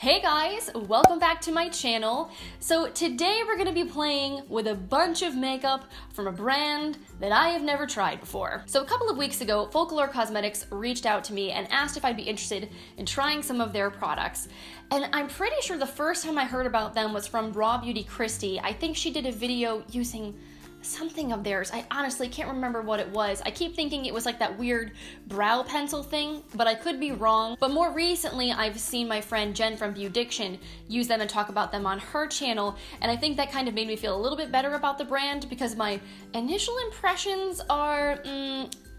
Hey guys, welcome back to my channel. So today we're going to be playing with a bunch of makeup from a brand that I have never tried before. So a couple of weeks ago, Focallure Cosmetics reached out to me and asked if I'd be interested in trying some of their products. And I'm pretty sure the first time I heard about them was from Raw Beauty Christie. I think she did a video using something of theirs. I honestly can't remember what it was. I keep thinking it was like that weird brow pencil thing, but I could be wrong. But more recently, I've seen my friend Jen from Beaudiction use them and talk about them on her channel, and I think that kind of made me feel a little bit better about the brand because my initial impressions are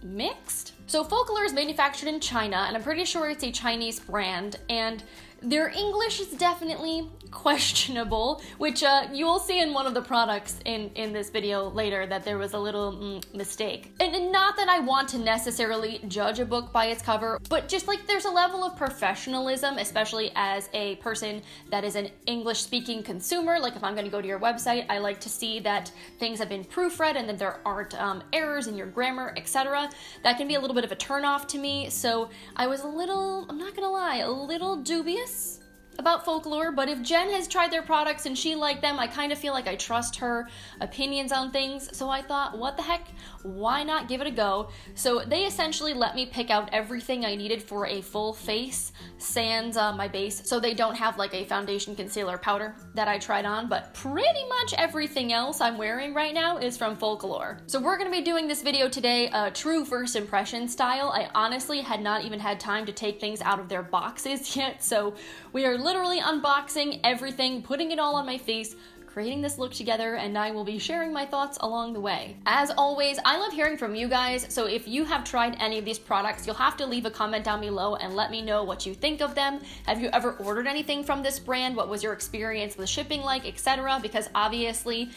mixed. So Focallure is manufactured in China, and I'm pretty sure it's a Chinese brand, and their English is definitely questionable, which you will see in one of the products in this video later that there was a little mistake. And not that I want to necessarily judge a book by its cover, but just like there's a level of professionalism, especially as a person that is an English-speaking consumer. Like if I'm going to go to your website, I like to see that things have been proofread and that there aren't errors in your grammar, etc. That can be a little bit of a turnoff to me, so I was a little, I'm not gonna lie, a little dubious about Focallure, but if Jen has tried their products and she liked them, I kind of feel like I trust her opinions on things, so I thought, what the heck, why not give it a go? So they essentially let me pick out everything I needed for a full face, sans my base, so they don't have like a foundation, concealer, powder that I tried on, but pretty much everything else I'm wearing right now is from Focallure. So we're going to be doing this video today, true first impression style. I honestly had not even had time to take things out of their boxes yet, so we are literally unboxing everything, putting it all on my face, creating this look together, and I will be sharing my thoughts along the way. As always, I love hearing from you guys, so if you have tried any of these products, you'll have to leave a comment down below and let me know what you think of them. Have you ever ordered anything from this brand? What was your experience with shipping like, etc.? Because obviously,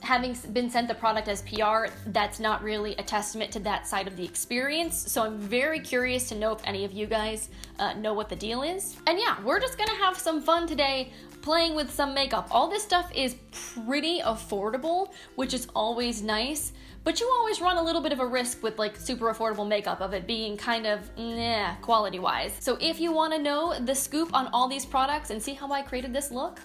having been sent the product as PR, that's not really a testament to that side of the experience. So I'm very curious to know if any of you guys know what the deal is. And yeah, we're just gonna have some fun today playing with some makeup. All this stuff is pretty affordable, which is always nice, but you always run a little bit of a risk with like super affordable makeup of it being kind of quality wise. So if you wanna know the scoop on all these products and see how I created this look,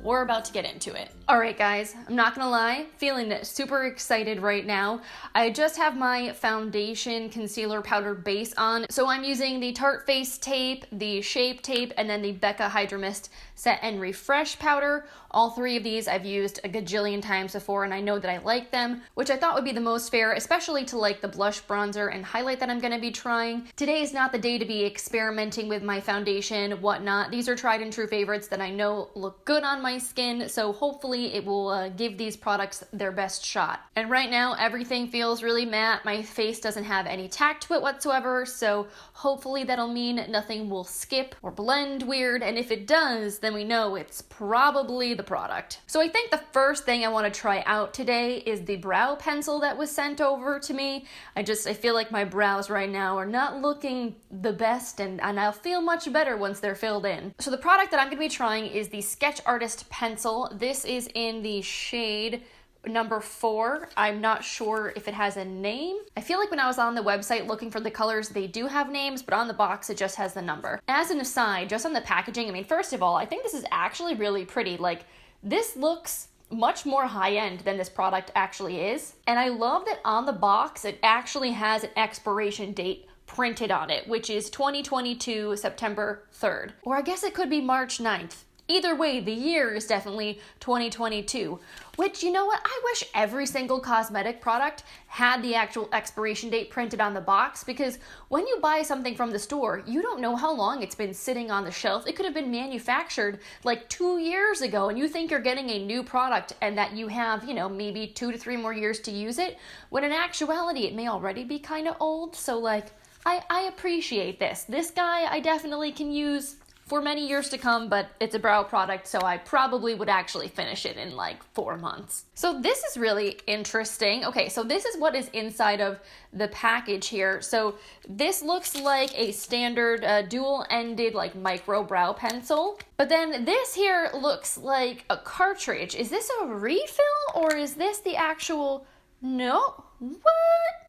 we're about to get into it. All right, guys, I'm not gonna lie, feeling super excited right now. I just have my foundation, concealer, powder base on, so I'm using the Tarte Face Tape, the Shape Tape, and then the Becca Hydro Mist Set and Refresh powder. All three of these I've used a gajillion times before, and I know that I like them, which I thought would be the most fair, especially to like the blush, bronzer, and highlight that I'm gonna be trying. Today is not the day to be experimenting with my foundation, whatnot. These are tried and true favorites that I know look good on my skin, so hopefully it will give these products their best shot. And right now, everything feels really matte. My face doesn't have any tack to it whatsoever, so hopefully that'll mean nothing will skip or blend weird, and if it does, then we know it's probably the product. So I think the first thing I want to try out today is the brow pencil that was sent over to me. I feel like my brows right now are not looking the best, and I'll feel much better once they're filled in. So the product that I'm going to be trying is the Sketch Artist Pencil. This is in the shade number 4. I'm not sure if it has a name. I feel like when I was on the website looking for the colors, they do have names, but on the box it just has the number. As an aside, just on the packaging, I mean, first of all, I think this is actually really pretty. Like, this looks much more high-end than this product actually is. And I love that on the box it actually has an expiration date printed on it, which is 2022 September 3rd. Or I guess it could be March 9th. Either way, the year is definitely 2022, which, you know what, I wish every single cosmetic product had the actual expiration date printed on the box, because when you buy something from the store, you don't know how long it's been sitting on the shelf. It could have been manufactured like 2 years ago, and you think you're getting a new product and that you have, you know, maybe 2 to 3 more years to use it, when in actuality it may already be kind of old. So like, I appreciate this. This guy I definitely can use for many years to come, but it's a brow product, so I probably would actually finish it in like 4 months. So this is really interesting. Okay, so this is what is inside of the package here. So this looks like a standard dual-ended like micro brow pencil, but then this here looks like a cartridge. Is this a refill or is this the actual, no? What?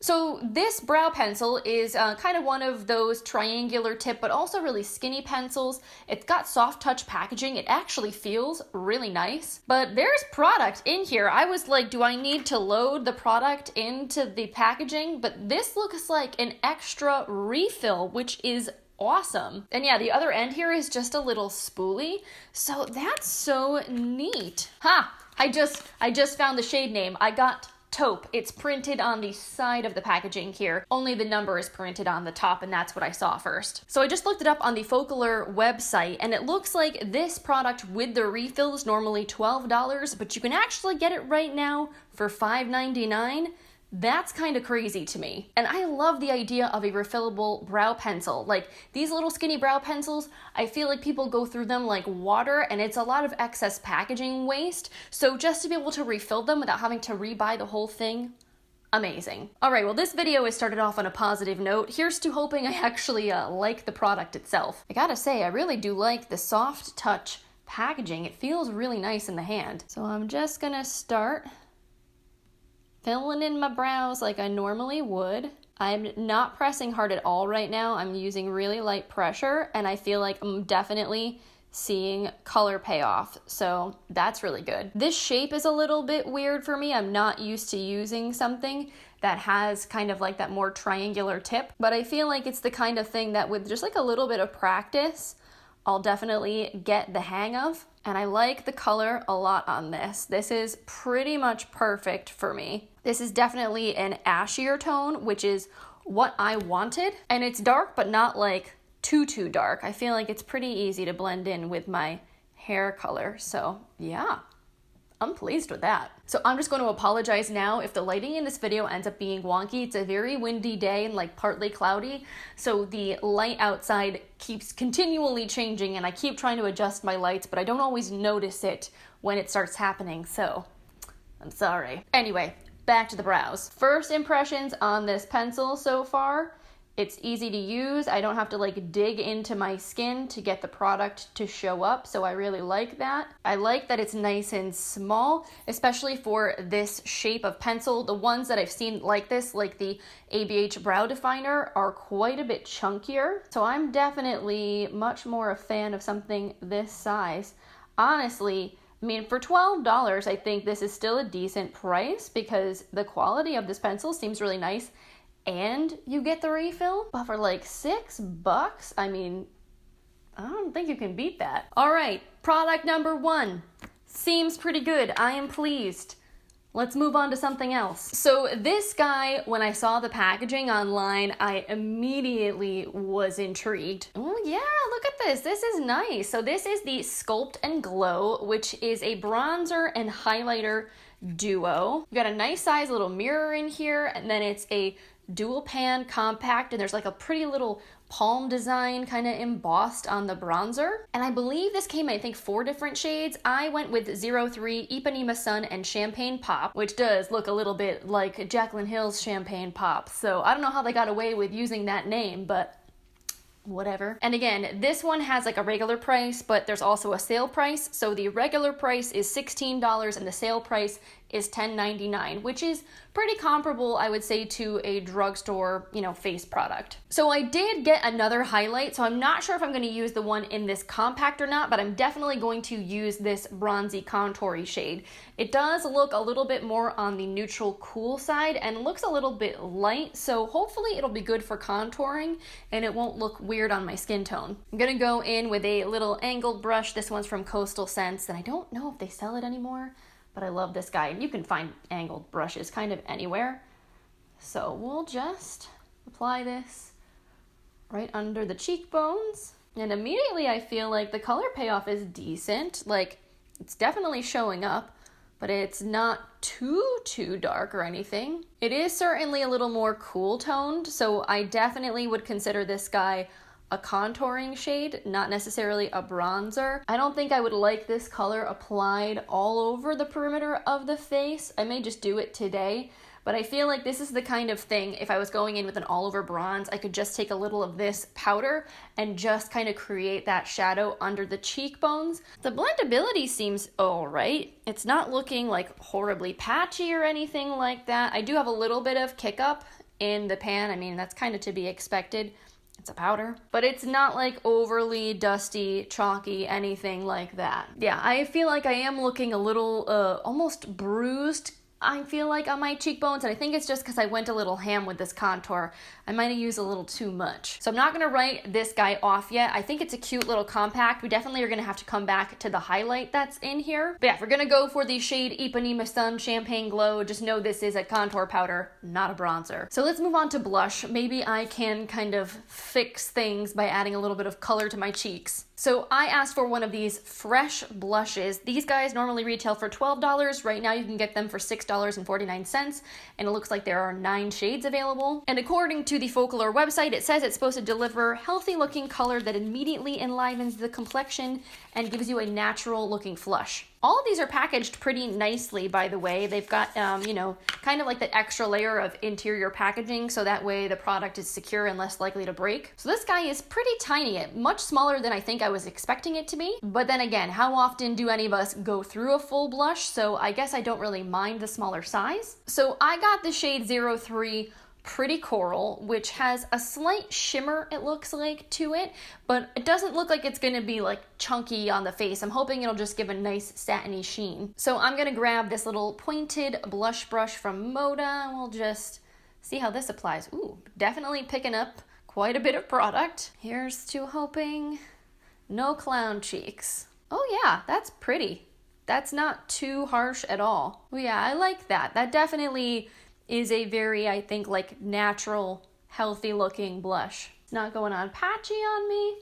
So this brow pencil is kind of one of those triangular tip but also really skinny pencils. It's got soft touch packaging. It actually feels really nice. But there's product in here. I was like, do I need to load the product into the packaging? But this looks like an extra refill, which is awesome. And yeah, the other end here is just a little spoolie. So that's so neat. Ha! I just found the shade name. I got Taupe. It's printed on the side of the packaging here. Only the number is printed on the top, and that's what I saw first. So I just looked it up on the Focallure website, and it looks like this product with the refill is normally $12, but you can actually get it right now for $5.99. That's kind of crazy to me. And I love the idea of a refillable brow pencil. Like these little skinny brow pencils, I feel like people go through them like water and it's a lot of excess packaging waste. So just to be able to refill them without having to rebuy the whole thing, amazing. All right, well this video has started off on a positive note. Here's to hoping I actually like the product itself. I gotta say, I really do like the soft touch packaging. It feels really nice in the hand. So I'm just gonna start filling in my brows like I normally would. I'm not pressing hard at all right now. I'm using really light pressure and I feel like I'm definitely seeing color payoff. So that's really good. This shape is a little bit weird for me. I'm not used to using something that has kind of like that more triangular tip, but I feel like it's the kind of thing that with just like a little bit of practice, I'll definitely get the hang of. And I like the color a lot on this. This is pretty much perfect for me. This is definitely an ashier tone, which is what I wanted. And it's dark, but not like too dark. I feel like it's pretty easy to blend in with my hair color. So yeah, I'm pleased with that. So I'm just going to apologize now if the lighting in this video ends up being wonky. It's a very windy day and like partly cloudy. So the light outside keeps continually changing and I keep trying to adjust my lights, but I don't always notice it when it starts happening. So I'm sorry. Anyway, back to the brows. First impressions on this pencil so far. It's easy to use. I don't have to like dig into my skin to get the product to show up, so I really like that. I like that it's nice and small, especially for this shape of pencil. The ones that I've seen like this, like the ABH Brow Definer, are quite a bit chunkier. So I'm definitely much more a fan of something this size. Honestly, I mean, for $12, I think this is still a decent price because the quality of this pencil seems really nice. And you get the refill, but for like $6, I mean, I don't think you can beat that. All right, product number 1. Seems pretty good. I am pleased. Let's move on to something else. So this guy, when I saw the packaging online, I immediately was intrigued. Oh yeah, look at this. This is nice. So this is the Sculpt and Glow, which is a bronzer and highlighter duo. We've got a nice size little mirror in here, and then it's a dual pan compact, and there's like a pretty little palm design kind of embossed on the bronzer. And I believe this came in, I think, 4 different shades. I went with 03, Ipanema Sun, and Champagne Pop, which does look a little bit like Jaclyn Hill's Champagne Pop. So I don't know how they got away with using that name, but whatever. And again, this one has like a regular price, but there's also a sale price. So the regular price is $16 and the sale price is $10.99, which is pretty comparable, I would say, to a drugstore, face product. So I did get another highlight, so I'm not sure if I'm going to use the one in this compact or not, but I'm definitely going to use this bronzy contoury shade. It does look a little bit more on the neutral cool side and looks a little bit light, so hopefully it'll be good for contouring and it won't look weird on my skin tone. I'm going to go in with a little angled brush. This one's from Coastal Scents, and I don't know if they sell it anymore, but I love this guy. You can find angled brushes kind of anywhere. So we'll just apply this right under the cheekbones. And immediately I feel like the color payoff is decent. Like, it's definitely showing up, but it's not too dark or anything. It is certainly a little more cool toned, so I definitely would consider this guy a contouring shade, not necessarily a bronzer. I don't think I would like this color applied all over the perimeter of the face. I may just do it today, but I feel like this is the kind of thing, if I was going in with an all over bronze, I could just take a little of this powder and just kind of create that shadow under the cheekbones. The blendability seems all right. It's not looking like horribly patchy or anything like that. I do have a little bit of kick up in the pan. I mean, that's kind of to be expected. It's a powder, but it's not like overly dusty, chalky, anything like that. Yeah, I feel like I am looking a little almost bruised, I feel like, on my cheekbones, and I think it's just because I went a little ham with this contour. I might have used a little too much. So I'm not gonna write this guy off yet. I think it's a cute little compact. We definitely are gonna have to come back to the highlight that's in here. But yeah, if we're gonna go for the shade Ipanema Sun Champagne Glow, just know this is a contour powder, not a bronzer. So let's move on to blush. Maybe I can kind of fix things by adding a little bit of color to my cheeks. So I asked for one of these fresh blushes. These guys normally retail for $12. Right now you can get them for $6.49, and it looks like there are 9 shades available. And according to the Focallure website, it says it's supposed to deliver healthy looking color that immediately enlivens the complexion and gives you a natural looking flush. All of these are packaged pretty nicely, by the way. They've got, you know, kind of like the extra layer of interior packaging, so that way the product is secure and less likely to break. So this guy is pretty tiny, much smaller than I think I was expecting it to be. But then again, how often do any of us go through a full blush? So I guess I don't really mind the smaller size. So I got the shade 03 Pretty Coral, which has a slight shimmer, it looks like, to it, but it doesn't look like it's gonna be like chunky on the face. I'm hoping it'll just give a nice satiny sheen. So I'm gonna grab this little pointed blush brush from Moda, and we'll just see how this applies. Ooh, definitely picking up quite a bit of product. Here's to hoping no clown cheeks. Oh yeah, that's pretty. That's not too harsh at all. Oh yeah, I like that. That definitely is a very, I think, like natural, healthy looking blush. It's not going on patchy on me.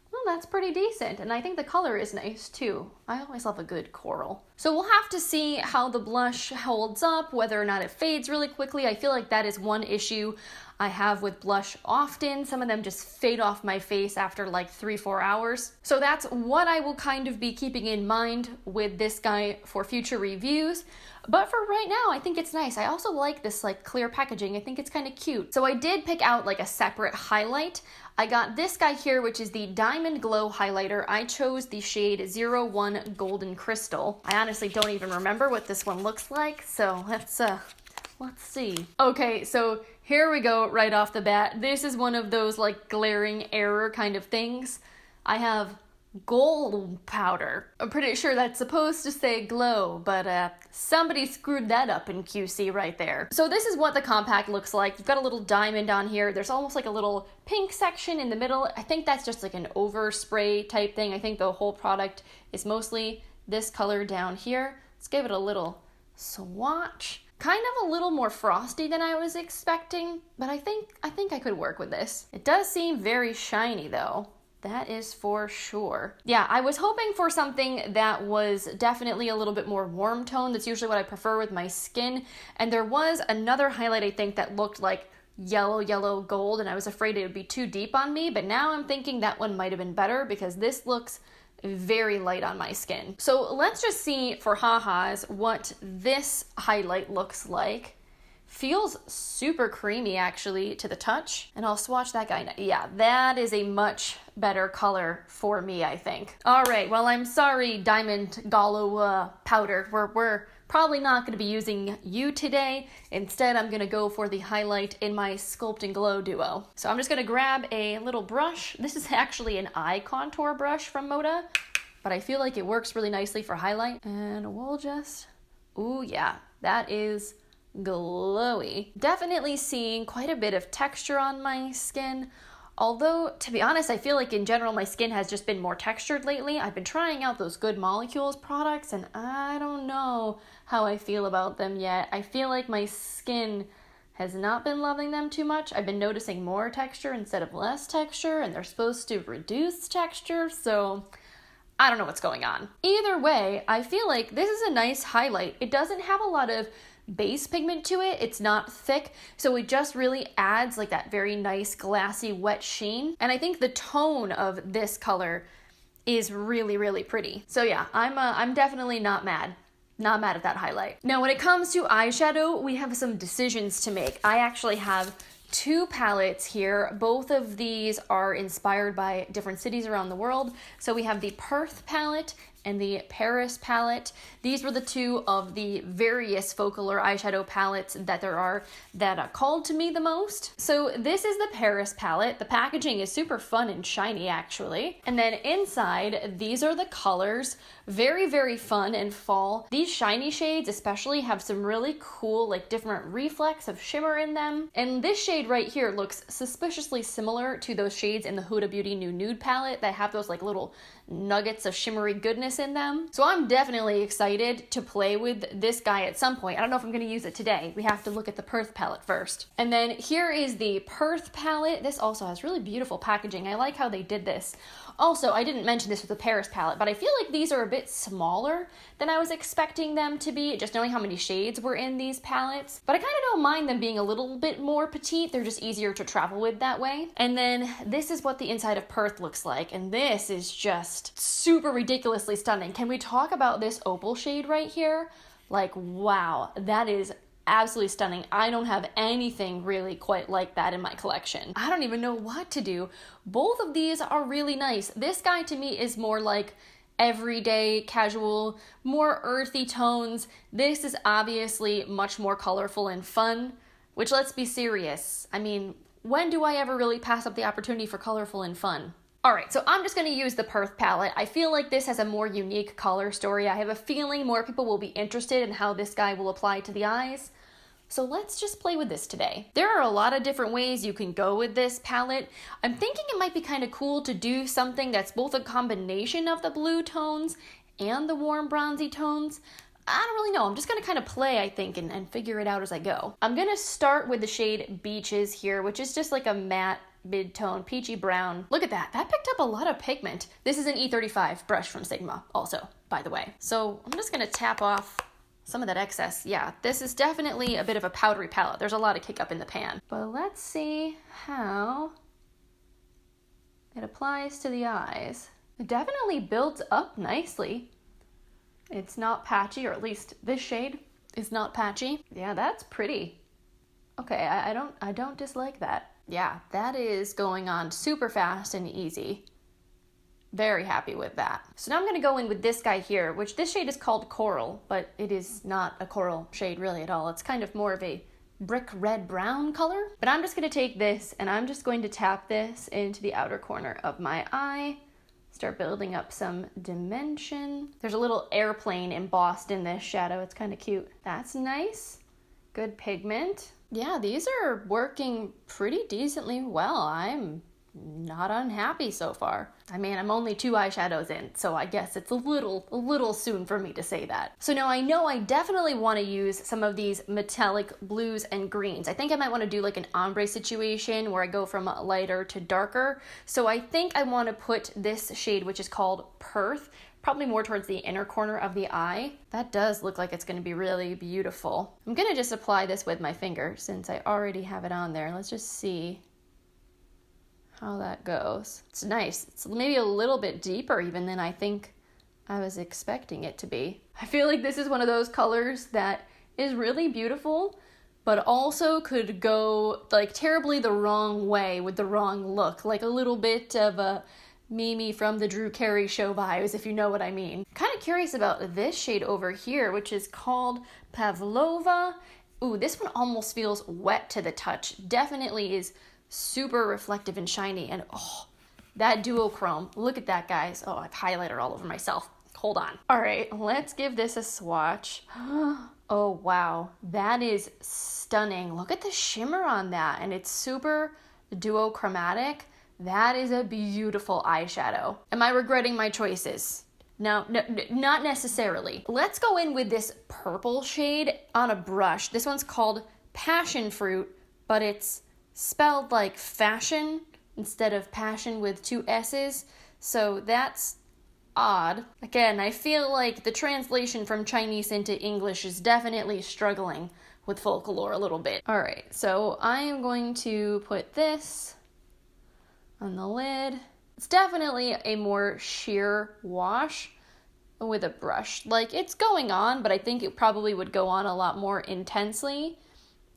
Well, that's pretty decent. And I think the color is nice too. I always love a good coral. So we'll have to see how the blush holds up, whether or not it fades really quickly. I feel like that is one issue I have with blush often. Some of them just fade off my face after like 3-4 hours. So that's what I will kind of be keeping in mind with this guy for future reviews. But for right now, I think it's nice. I also like this like clear packaging. I think it's kind of cute. So I did pick out like a separate highlight. I got this guy here, which is the Diamond Glow highlighter. I chose the shade 01 Golden Crystal. I honestly don't even remember what this one looks like, so let's see. Okay, so here we go right off the bat. This is one of those like glaring error kind of things. I have gold powder. I'm pretty sure that's supposed to say glow, but somebody screwed that up in QC right there. So this is what the compact looks like. You've got a little diamond on here. There's almost like a little pink section in the middle. I think that's just like an overspray type thing. I think the whole product is mostly this color down here. Let's give it a little swatch. Kind of a little more frosty than I was expecting, but I think I could work with this. It does seem very shiny though. That is for sure. Yeah, I was hoping for something that was definitely a little bit more warm tone. That's usually what I prefer with my skin. And there was another highlight I think that looked like yellow gold, and I was afraid it would be too deep on me, but now I'm thinking that one might have been better because this looks very light on my skin. So let's just see for ha-has what this highlight looks like. Feels super creamy actually to the touch, and I'll swatch that guy. Yeah, that is a much better color for me, I think. All right, well, I'm sorry, Diamond Gallo powder. We're probably not going to be using you today. Instead, I'm going to go for the highlight in my Sculpt and Glow duo. So I'm just going to grab a little brush. This is actually an eye contour brush from Moda, but I feel like it works really nicely for highlight. And we'll just, ooh yeah, that is glowy. Definitely seeing quite a bit of texture on my skin. Although, to be honest, I feel like in general my skin has just been more textured lately. I've been trying out those Good Molecules products and I don't know how I feel about them yet. I feel like my skin has not been loving them too much. I've been noticing more texture instead of less texture, and they're supposed to reduce texture, so I don't know what's going on. Either way, I feel like this is a nice highlight. It doesn't have a lot of base pigment to it. It's not thick, so it just really adds like that very nice glassy wet sheen. And I think the tone of this color is really pretty. So yeah, I'm definitely not mad. Not mad at that highlight. Now, when it comes to eyeshadow, we have some decisions to make. I actually have two palettes here. Both of these are inspired by different cities around the world. So we have the Perth palette and the Paris palette. These were the two of the various Focallure eyeshadow palettes that there are that called to me the most. So this is the Paris palette. The packaging is super fun and shiny, actually. And then inside, these are the colors. Very, very fun and fall. These shiny shades especially have some really cool, like, different reflex of shimmer in them. And this shade right here looks suspiciously similar to those shades in the Huda Beauty New Nude palette that have those, like, little nuggets of shimmery goodness in them. So I'm definitely excited to play with this guy at some point. I don't know if I'm going to use it today. We have to look at the Perth palette first. And then here is the Perth palette. This also has really beautiful packaging. I like how they did this. Also, I didn't mention this with the Paris palette, but I feel like these are a bit smaller than I was expecting them to be, just knowing how many shades were in these palettes. But I kind of don't mind them being a little bit more petite. They're just easier to travel with that way. And then this is what the inside of Perth looks like. And this is just super ridiculously stunning. Can we talk about this opal shade right here? Like, wow, that is absolutely stunning. I don't have anything really quite like that in my collection. I don't even know what to do. Both of these are really nice. This guy to me is more like everyday, casual, more earthy tones. This is obviously much more colorful and fun, which, let's be serious, I mean, when do I ever really pass up the opportunity for colorful and fun? Alright, so I'm just going to use the Perth palette. I feel like this has a more unique color story. I have a feeling more people will be interested in how this guy will apply to the eyes. So let's just play with this today. There are a lot of different ways you can go with this palette. I'm thinking it might be kind of cool to do something that's both a combination of the blue tones and the warm bronzy tones. I don't really know. I'm just going to kind of play, I think, and figure it out as I go. I'm going to start with the shade Beaches here, which is just like a matte mid-tone peachy brown. Look at that. That picked up a lot of pigment. This is an E35 brush from Sigma also, by the way. So I'm just going to tap off some of that excess. Yeah, this is definitely a bit of a powdery palette. There's a lot of kick up in the pan. But let's see how it applies to the eyes. It definitely builds up nicely. It's not patchy, or at least this shade is not patchy. Yeah, that's pretty. Okay, I don't dislike that. Yeah, that is going on super fast and easy. Very happy with that. So now I'm going to go in with this guy here, which this shade is called Coral, but it is not a coral shade really at all. It's kind of more of a brick red brown color. But I'm just going to take this and I'm just going to tap this into the outer corner of my eye. Start building up some dimension. There's a little airplane embossed in this shadow. It's kind of cute. That's nice. Good pigment. Yeah, these are working pretty decently well. I'm not unhappy so far. I mean, I'm only 2 eyeshadows in, so I guess it's a little soon for me to say that. So now I know I definitely want to use some of these metallic blues and greens. I think I might want to do like an ombre situation where I go from lighter to darker. So I think I want to put this shade, which is called Perth, probably more towards the inner corner of the eye. That does look like it's going to be really beautiful. I'm going to just apply this with my finger since I already have it on there. Let's just see how that goes. It's nice. It's maybe a little bit deeper even than I think I was expecting it to be. I feel like this is one of those colors that is really beautiful, but also could go like terribly the wrong way with the wrong look. Like a little bit of a Mimi from the Drew Carey show vibes, if you know what I mean. Kind of curious about this shade over here, which is called Pavlova. Ooh, this one almost feels wet to the touch. Definitely is super reflective and shiny, and oh, that duochrome. Look at that, guys. Oh, I've highlighter all over myself. Hold on. All right, let's give this a swatch. Oh, wow. That is stunning. Look at the shimmer on that, and it's super duochromatic. That is a beautiful eyeshadow. Am I regretting my choices? No, not necessarily. Let's go in with this purple shade on a brush. This one's called Passion Fruit, but it's spelled like fashion instead of passion with 2 S's. So that's odd. Again, I feel like the translation from Chinese into English is definitely struggling with Focallure a little bit. All right, so I am going to put this on the lid. It's definitely a more sheer wash with a brush. Like, it's going on, but I think it probably would go on a lot more intensely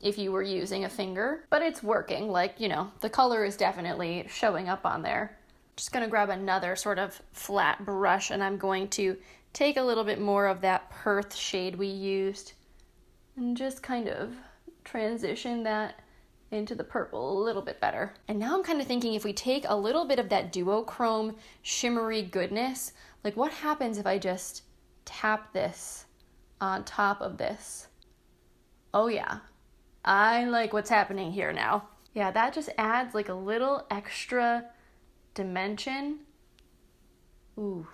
if you were using a finger. But it's working, like, you know, the color is definitely showing up on there. Just gonna grab another sort of flat brush, and I'm going to take a little bit more of that Perth shade we used and just kind of transition that into the purple a little bit better. And now I'm kind of thinking, if we take a little bit of that duochrome shimmery goodness, like what happens if I just tap this on top of this? Oh yeah, I like what's happening here now. Yeah, that just adds like a little extra dimension. Ooh,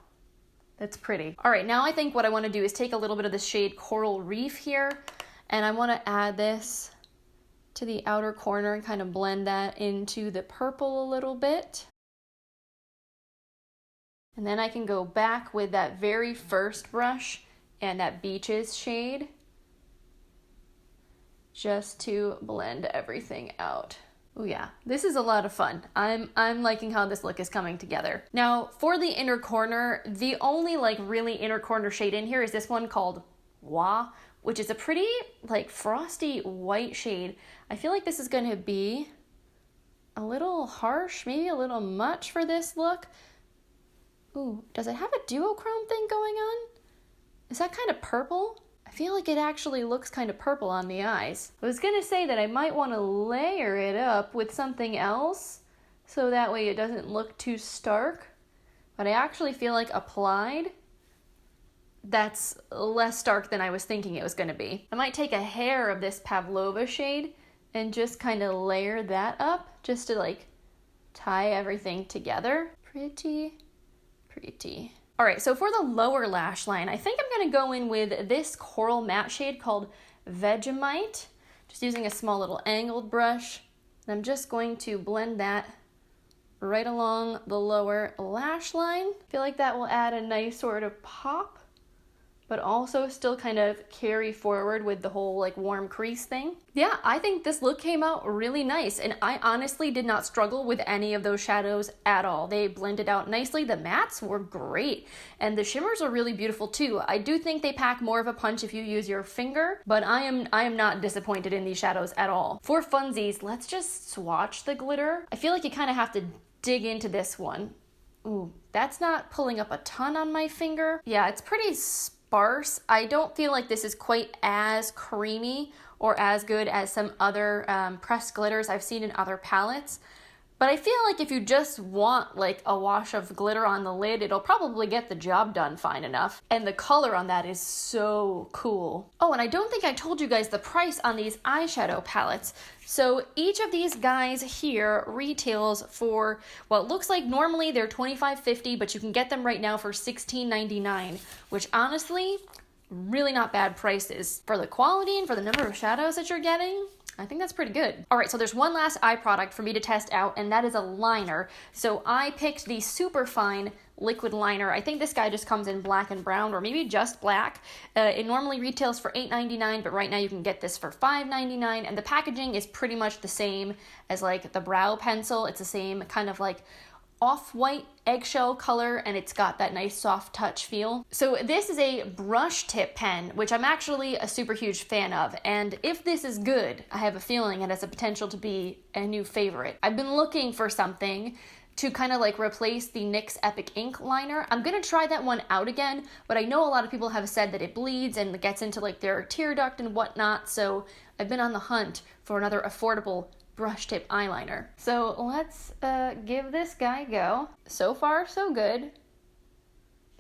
that's pretty. All right, now I think what I want to do is take a little bit of the shade Coral Reef here, and I want to add this to the outer corner and kind of blend that into the purple a little bit. And then I can go back with that very first brush and that Beaches shade just to blend everything out. Oh yeah, this is a lot of fun. I'm liking how this look is coming together. Now for the inner corner, the only like really inner corner shade in here is this one called Wah, which is a pretty like frosty white shade. I feel like this is gonna be a little harsh, maybe a little much for this look. Ooh, does it have a duochrome thing going on? Is that kind of purple? I feel like it actually looks kind of purple on the eyes. I was gonna say that I might want to layer it up with something else so that way it doesn't look too stark, but I actually feel like applied, that's less stark than I was thinking it was gonna be. I might take a hair of this Pavlova shade and just kind of layer that up just to like tie everything together. Pretty. All right, so for the lower lash line, I think I'm gonna go in with this coral matte shade called Vegemite, just using a small little angled brush. And I'm just going to blend that right along the lower lash line. I feel like that will add a nice sort of pop, but also still kind of carry forward with the whole like warm crease thing. Yeah, I think this look came out really nice, and I honestly did not struggle with any of those shadows at all. They blended out nicely. The mattes were great, and the shimmers are really beautiful too. I do think they pack more of a punch if you use your finger, but I am not disappointed in these shadows at all. For funsies, let's just swatch the glitter. I feel like you kind of have to dig into this one. Ooh, that's not pulling up a ton on my finger. Yeah, it's pretty sparse. I don't feel like this is quite as creamy or as good as some other pressed glitters I've seen in other palettes. But I feel like if you just want like a wash of glitter on the lid, it'll probably get the job done fine enough. And the color on that is so cool. Oh, and I don't think I told you guys the price on these eyeshadow palettes. So each of these guys here retails for, well, it looks like normally they're $25.50, but you can get them right now for $16.99, which honestly, really not bad prices. For the quality and for the number of shadows that you're getting, I think that's pretty good. All right, so there's one last eye product for me to test out, and that is a liner. So I picked the Superfine liquid liner. I think this guy just comes in black and brown, or maybe just black. It normally retails for $8.99, but right now you can get this for $5.99, and the packaging is pretty much the same as like the brow pencil. It's the same kind of like off-white eggshell color, and it's got that nice soft touch feel. So this is a brush tip pen, which I'm actually a super huge fan of, and if this is good, I have a feeling it has the potential to be a new favorite. I've been looking for something to kind of like replace the NYX Epic Ink liner. I'm gonna try that one out again, but I know a lot of people have said that it bleeds and it gets into like their tear duct and whatnot, so I've been on the hunt for another affordable brush tip eyeliner. So let's give this guy a go. So far, so good.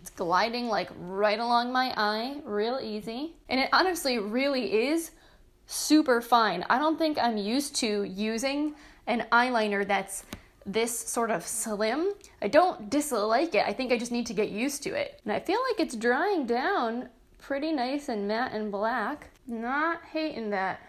It's gliding like right along my eye, real easy. And it honestly really is super fine. I don't think I'm used to using an eyeliner that's this sort of slim. I don't dislike it. I think I just need to get used to it. And I feel like it's drying down pretty nice and matte and black. Not hating that.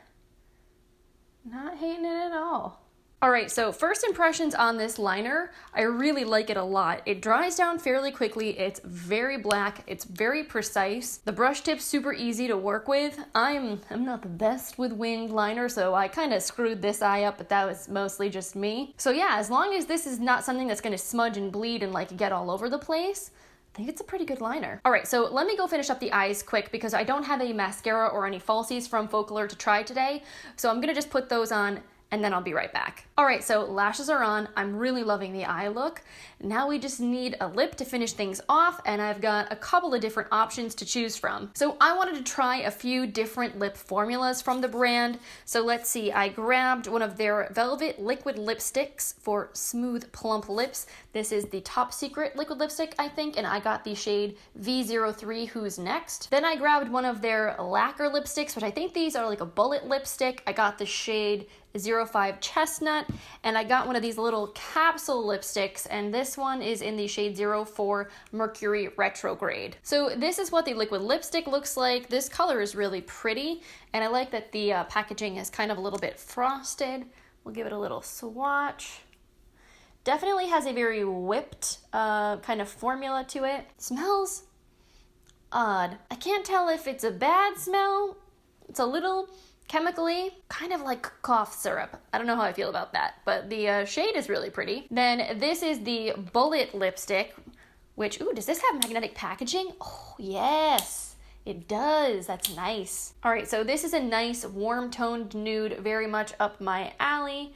Not hating it at all. All right, so first impressions on this liner, I really like it a lot. It dries down fairly quickly. It's very black. It's very precise. The brush tip's super easy to work with. I'm not the best with winged liner, so I kind of screwed this eye up, but that was mostly just me. So yeah, as long as this is not something that's going to smudge and bleed and like get all over the place, I think it's a pretty good liner. All right, so let me go finish up the eyes quick because I don't have a mascara or any falsies from Focallure to try today. So I'm gonna just put those on and then I'll be right back. All right, so lashes are on. I'm really loving the eye look. Now we just need a lip to finish things off, and I've got a couple of different options to choose from. So I wanted to try a few different lip formulas from the brand. So let's see, I grabbed one of their Velvet Liquid Lipsticks for smooth, plump lips. This is the Top Secret liquid lipstick, I think, and I got the shade V03, Who's Next. Then I grabbed one of their Lacquer lipsticks, which I think these are like a bullet lipstick. I got the shade 05 Chestnut, and I got one of these little capsule lipsticks, and this one is in the shade 04 Mercury Retrograde. So this is what the liquid lipstick looks like. This color is really pretty, and I like that the packaging is kind of a little bit frosted. We'll give it a little swatch. Definitely has a very whipped kind of formula to it. Smells odd. I can't tell if it's a bad smell. It's a little chemically, kind of like cough syrup. I don't know how I feel about that, but the shade is really pretty. Then this is the Bullet lipstick, which, ooh, does this have magnetic packaging? Oh, yes, it does. That's nice. All right, so this is a nice warm toned nude, very much up my alley.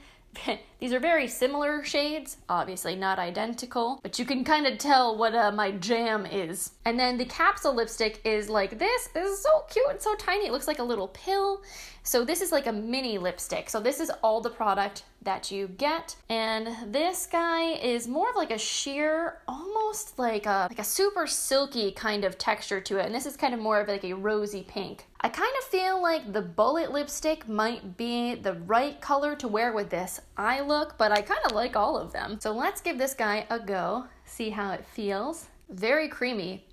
These are very similar shades, obviously not identical, but you can kind of tell what my jam is. And then the capsule lipstick is like this. This is so cute and so tiny. It looks like a little pill. So this is like a mini lipstick. So this is all the product that you get. And this guy is more of like a sheer, almost like a super silky kind of texture to it. And this is kind of more of like a rosy pink. I kind of feel like the Bullet lipstick might be the right color to wear with this eye look, but I kind of like all of them. So let's give this guy a go, see how it feels. Very creamy.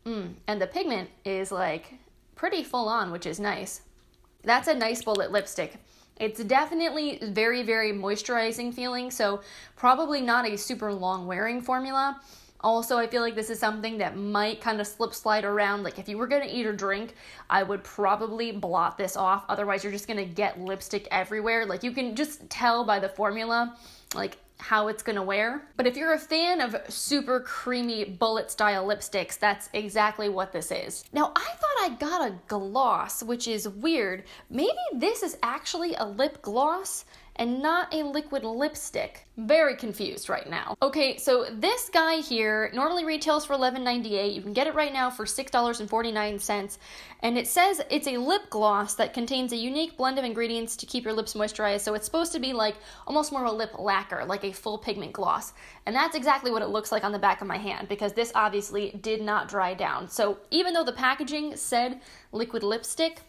And the pigment is like pretty full on, which is nice. That's a nice Bullet lipstick. It's definitely very, very moisturizing feeling, so probably not a super long wearing formula. Also, I feel like this is something that might kind of slide around. Like if you were gonna eat or drink, I would probably blot this off. Otherwise, you're just gonna get lipstick everywhere. Like you can just tell by the formula, like how it's gonna wear. But if you're a fan of super creamy bullet style lipsticks, that's exactly what this is. Now, I thought I got a gloss, which is weird. Maybe this is actually a lip gloss and not a liquid lipstick. Very confused right now. Okay, so this guy here normally retails for $11.98. You can get it right now for $6.49. And it says it's a lip gloss that contains a unique blend of ingredients to keep your lips moisturized. So it's supposed to be like almost more of a lip lacquer, like a full pigment gloss. And that's exactly what it looks like on the back of my hand, because this obviously did not dry down. So even though the packaging said liquid lipstick,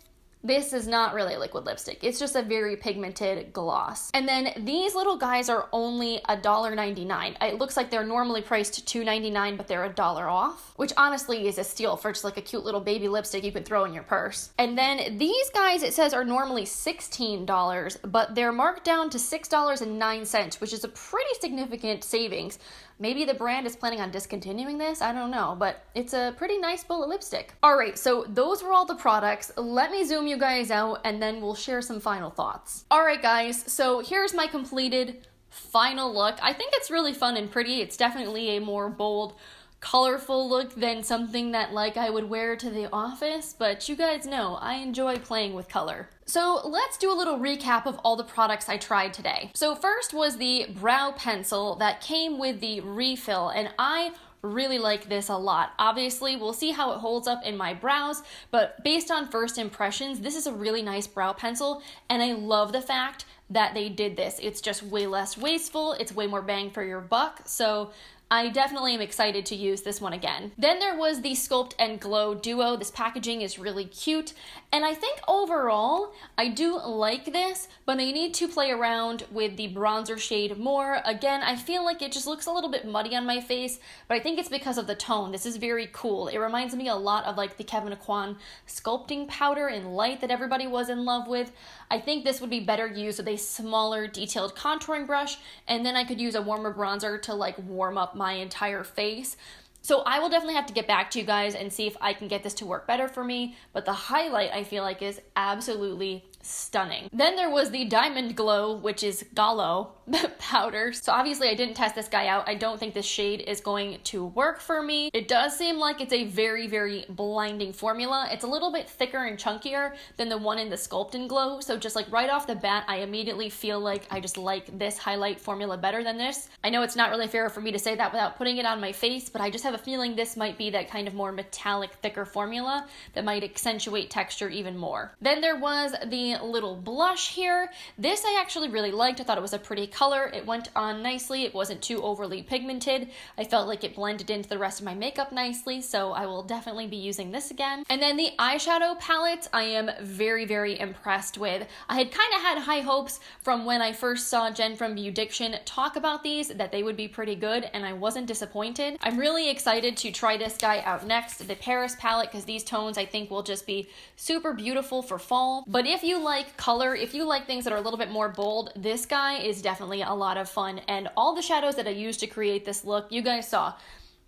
this is not really a liquid lipstick. It's just a very pigmented gloss. And then these little guys are only $1.99. It looks like they're normally priced $2.99, but they're $1 off, which honestly is a steal for just like a cute little baby lipstick you can throw in your purse. And then these guys, it says, are normally $16, but they're marked down to $6.09, which is a pretty significant savings. Maybe the brand is planning on discontinuing this, I don't know, but it's a pretty nice bullet lipstick. All right, so those were all the products. Let me zoom you guys out and then we'll share some final thoughts. All right, guys, so here's my completed final look. I think it's really fun and pretty. It's definitely a more bold, colorful look than something that like I would wear to the office, but you guys know I enjoy playing with color. So let's do a little recap of all the products I tried today. So first was the brow pencil that came with the refill, and I really like this a lot. Obviously, we'll see how it holds up in my brows, but based on first impressions, this is a really nice brow pencil, and I love the fact that they did this. It's just way less wasteful, it's way more bang for your buck, so I definitely am excited to use this one again. Then there was the Sculpt and Glow Duo. This packaging is really cute, and I think overall, I do like this, but I need to play around with the bronzer shade more. Again, I feel like it just looks a little bit muddy on my face, but I think it's because of the tone. This is very cool. It reminds me a lot of like the Kevyn Aucoin sculpting powder in light that everybody was in love with. I think this would be better used with a smaller detailed contouring brush, and then I could use a warmer bronzer to like warm up my entire face. So I will definitely have to get back to you guys and see if I can get this to work better for me, but the highlight I feel like is absolutely stunning. Then there was the Diamond Glow, which is Gallo powder. So obviously I didn't test this guy out. I don't think this shade is going to work for me. It does seem like it's a very, very blinding formula. It's a little bit thicker and chunkier than the one in the Sculpt and Glow. So just like right off the bat, I immediately feel like I just like this highlight formula better than this. I know it's not really fair for me to say that without putting it on my face, but I just have a feeling this might be that kind of more metallic, thicker formula that might accentuate texture even more. Then there was the little blush here. This I actually really liked. I thought it was a pretty color. It went on nicely. It wasn't too overly pigmented. I felt like it blended into the rest of my makeup nicely, so I will definitely be using this again. And then the eyeshadow palette I am very, very impressed with. I had kind of had high hopes from when I first saw Jen from Beaudiction talk about these that they would be pretty good, and I wasn't disappointed. I'm really excited to try this guy out next, the Paris palette, because these tones I think will just be super beautiful for fall. But if you like color, if you like things that are a little bit more bold, this guy is definitely a lot of fun. And all the shadows that I used to create this look, you guys saw,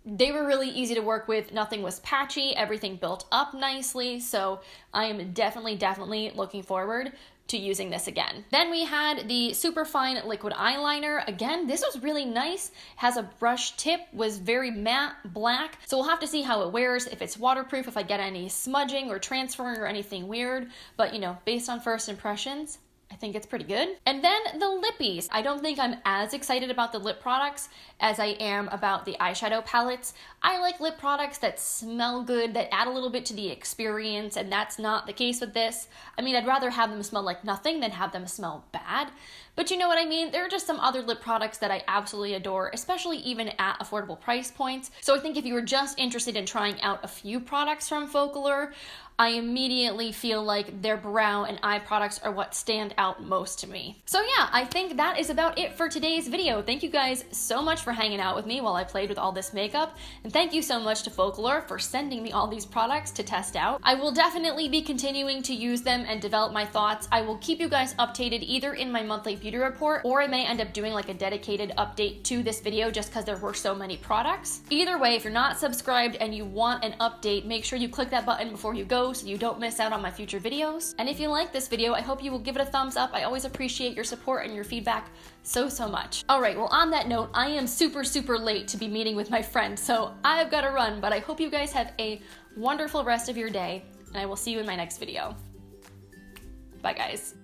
they were really easy to work with. Nothing was patchy. Everything built up nicely. So I am definitely looking forward to using this again. Then we had the Superfine liquid eyeliner. Again, this was really nice. Has a brush tip, was very matte black. So we'll have to see how it wears, if it's waterproof, if I get any smudging or transferring or anything weird. But you know, based on first impressions, I think it's pretty good. And then the lippies. I don't think I'm as excited about the lip products as I am about the eyeshadow palettes. I like lip products that smell good, that add a little bit to the experience, and that's not the case with this. I mean, I'd rather have them smell like nothing than have them smell bad. But you know what I mean? There are just some other lip products that I absolutely adore, especially even at affordable price points. So I think if you were just interested in trying out a few products from Focallure, I immediately feel like their brow and eye products are what stand out most to me. So yeah, I think that is about it for today's video. Thank you guys so much for hanging out with me while I played with all this makeup. And thank you so much to Focallure for sending me all these products to test out. I will definitely be continuing to use them and develop my thoughts. I will keep you guys updated either in my monthly beauty report, or I may end up doing like a dedicated update to this video just because there were so many products. Either way, if you're not subscribed and you want an update, make sure you click that button before you go so you don't miss out on my future videos. And if you like this video, I hope you will give it a thumbs up. I always appreciate your support and your feedback so much. All right, well, on that note, I am super late to be meeting with my friend, so I've got to run, but I hope you guys have a wonderful rest of your day, and I will see you in my next video. Bye, guys.